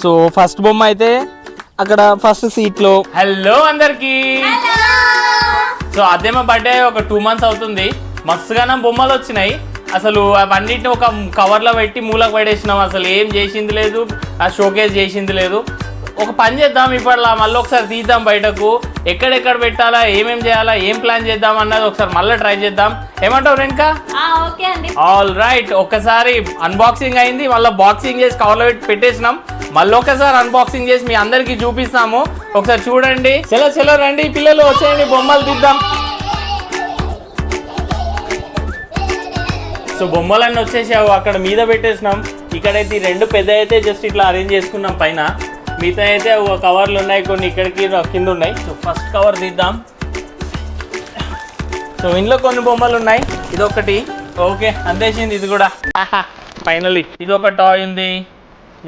So first బొమ్మ అయితే అక్కడ ఫస్ట్ సీట్ లో. హలో అందరికి. సో అదే మా బర్త్డే ఒక 2 months అవుతుంది. మస్తుగానం బొమ్మలు వచ్చినాయి. అసలు అవన్నిటిని ఒక కవర్లో పెట్టి మూలకు పడేసినాం. అసలు ఏం చేసింది లేదు, ఆ షోకేస్ చేసింది లేదు. ఒక పని చేద్దాం, ఇప్పట్లో మళ్ళీ ఒకసారి తీద్దాం బయటకు, ఎక్కడెక్కడ పెట్టాలా, ఏమేం చేయాలా, ఏం ప్లాన్ చేద్దాం అన్నది ఒకసారి మళ్ళీ ట్రై చేద్దాం. ఏమంటావు రేణుకా? All right. ఒక్కసారి అన్బాక్సింగ్ అయింది, మళ్ళీ బాక్సింగ్ చేసి కవర్లో పెట్టేసినాం. మళ్ళీ ఒకసారి అన్బాక్సింగ్ చేసి మీ అందరికి చూపిస్తాము. ఒకసారి చూడండి. చలో రండి పిల్లలు, వచ్చేయండి బొమ్మలు తీద్దాం. సో బొమ్మలన్నీ వచ్చేసావు, అక్కడ మీద పెట్టేసినాం. ఇక్కడైతే 2 పెద్ద అయితే జస్ట్ ఇట్లా అరేంజ్ చేసుకున్నాం పైన. మిగతా అయితే ఒక కవర్లు ఉన్నాయి, కొన్ని ఇక్కడికి కింద ఉన్నాయి. సో ఫస్ట్ కవర్ తీద్దాం. సో ఇంట్లో కొన్ని బొమ్మలు ఉన్నాయి, ఇదొకటి. ఓకే అందేసింది ఇది కూడా. ఫైనలీ ఇది ఒక టాయ్ ఉంది,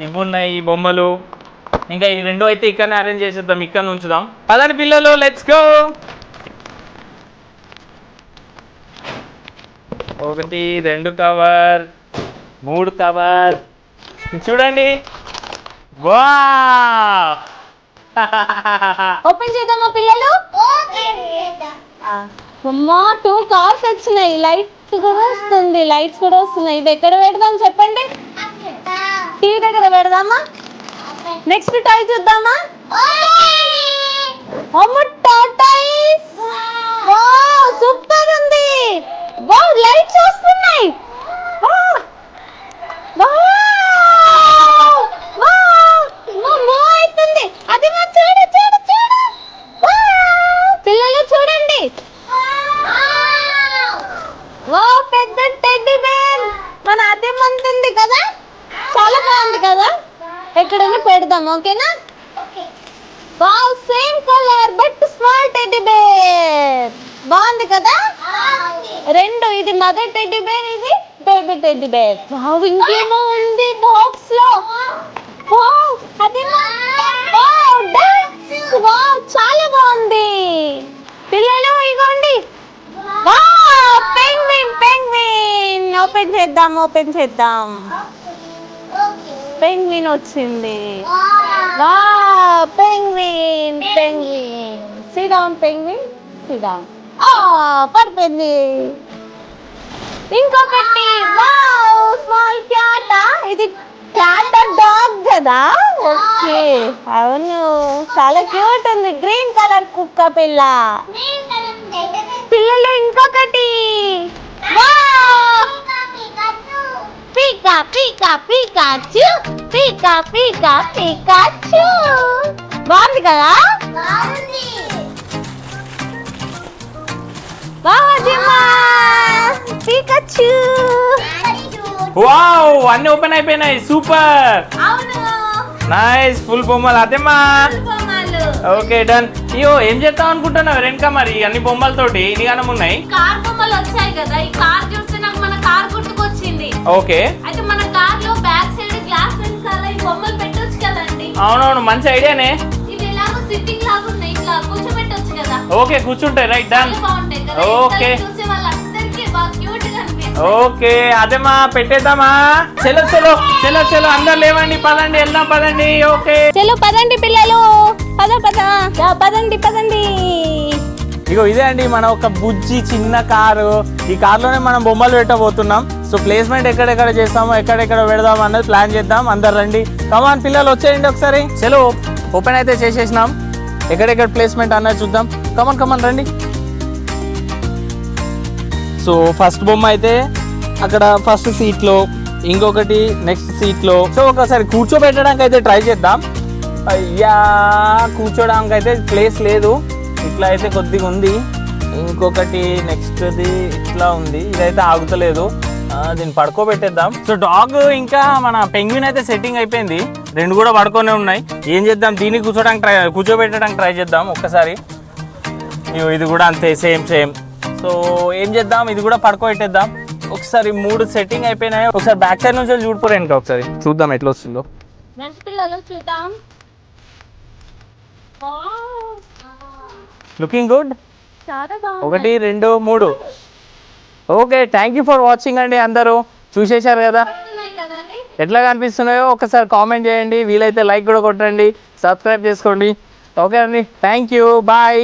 ఇవి ఉన్నాయి ఈ బొమ్మలు. ఇంకా ఈ 2 అయితే ఇక్కడనే అరేంజ్ చేసేద్దాం, ఇక్కడ ఉంచుదాం. పదండి పిల్లలు, లెట్స్ గో. 1 2 cover, 3 cover. చూడండి, వావ్. ఓపెన్ చేద్దామా పిల్లలు? అమ్మా 2 కార్స్ వచ్చినాయి, లైట్స్ కూడా వస్తుంది, లైట్స్ కూడా వస్తున్నాయి. ఇది ఎక్కడ పెడదాం చెప్పండి? టీవీ దగ్గర పెడదామా? నెక్స్ట్ టాయ్ చూద్దామా? అమ్మ టాటాయిస్, వావ్ సూపర్ ఉంది. వావ్ లైట్స్ వస్తున్నాయి. అది చూడు చూడు చూడు పిల్లలు చూడండి. వావ్ పెద్ద టెడ్డీ బేర్ మన అదే మంతుంది కదా, చాలా బాగుంది కదా. ఎక్కడైనా పెడదాం, ఓకేనా? Wow same colour but small teddy bear, బాగుంది కదా. 2 ఇది మదర్ టెడ్డీ బేర్, ఇది బేబీ టెడ్డీ బేర్. వావ్ ఇంకేమో ఉంది బాక్స్ లో. వావ్ అది వావ్ డాన్స్, వావ్ చాలా బాగుంది పిల్లలు. ఇగోండి, వావ్ పెంగ్విన్ పెంగ్విన్. ఓపెన్ చేద్దాం. పెంగ్విన్ వచ్చింది. Wow penguin. SIT down penguin, SIT down. పడిపోయింది. ఇంకొకటి, వావ్ స్మాల్ క్యాట్. ఇది క్యాట్ డాగ్ కదా. ఓకే అవును, చాలా క్యూట్ ఉంది. గ్రీన్ కలర్ కుక్క పిల్ల. పిల్లలు ఇంకొకటి, పీకా పీకా పీకాచు, పీకా పీకా పీకాచు. బాగుంది కదా. పీకాచు. వావ్ అన్ని ఓపెన్ అయిపోయినాయి, సూపర్ నైస్. ఫుల్ బొమ్మలు అదేమ్మా. Okay done. అయ్యో ఏం చేద్దాం అనుకుంటున్నావు రేణుకా? మరి అన్ని బొమ్మలతోటి ఇదిగానం ఉన్నాయి. కార్ బొమ్మలు వచ్చాయి కదా, ఈ కార్ చూస్తే నాకు మన కార్ గుర్తుకొచ్చింది. ఓకే అయితే మన కార్ లో బ్యాక్ సైడ్ గ్లాస్ వెనకాల ఈ బొమ్మలు పెట్టొచ్చు కదండి. అవునవును, మంచి ఐడియానే. ఇవి ఎలాగో సిట్టింగ్ లాగా ఉన్నాయి, ఇట్లా కూర్చోబెట్టొచ్చు కదా. ఓకే కూర్చుంటాయి, రైట్ డన్. బాగుంటాయి కదా, ఓకే చూసే వాళ్ళందరికీ బాగా క్యూట్ గా అనిపిస్తుంది. ఓకే అదేమా పెట్టేద్దామా? చలో అందరు లేవండి, పదండి వెళ్దాం, పదండి. ఓకే చలో పదండి పిల్లలు, పదండి. ఇగో ఇదే అండి మన ఒక బుజ్జి చిన్న కారు. ఈ కార్లోనే మనం బొమ్మలు పెట్టబోతున్నాం. సో ప్లేస్మెంట్ ఎక్కడెక్కడ చేస్తామో, ఎక్కడెక్కడ పెడదాం అన్నది ప్లాన్ చేద్దాం. అందరు రండి, కమాన్ పిల్లలు వచ్చేయండి ఒకసారి. చలో ఓపెన్ అయితే చేసేసినాం, ఎక్కడెక్కడ ప్లేస్మెంట్ అన్నది చూద్దాం. కమాన్ రండి. సో ఫస్ట్ బొమ్మ అయితే అక్కడ ఫస్ట్ సీట్ లో, ఇంకొకటి నెక్స్ట్ సీట్ లో. సో ఒకసారి కూర్చోబెట్టడానికి అయితే ట్రై చేద్దాం. అయ్యా కూర్చోడానికి అయితే ప్లేస్ లేదు, ఇట్లా అయితే కొద్దిగా ఉంది. ఇంకొకటి నెక్స్ట్ది ఇట్లా ఉంది, ఇదైతే ఆగుతలేదు. దీన్ని పడుకోబెట్టేద్దాం. సో డాగ్ ఇంకా మన పెంగ్విన్ అయితే సెట్టింగ్ అయిపోయింది, 2 కూడా పడుకొనే ఉన్నాయి. ఏం చేద్దాం, దీన్ని కూర్చోబెట్టడానికి ట్రై చేద్దాం ఒక్కసారి. ఇది కూడా అంతే, సేమ్. సో ఏం చేద్దాం, ఇది కూడా పడుకోబెట్టేద్దాం ఒకసారి. 3 సెట్టింగ్ అయిపోయినాయి. ఒకసారి బ్యాక్ సైడ్ నుంచి చూడిపోయాను, ఒకసారి చూద్దాం ఎట్లా వస్తుందో. Looking good. 1 2 3. Okay thank you for watching అండి. అందరూ చూసేశారు కదా. ఎట్లా కనిపిస్తున్నాయో ఒకసారి కామెంట్ చేయండి, వీలైతే లైక్ కూడా కొట్టండి, సబ్స్క్రైబ్ చేసుకోండి. ఓకే అండి, థ్యాంక్ యూ, బాయ్.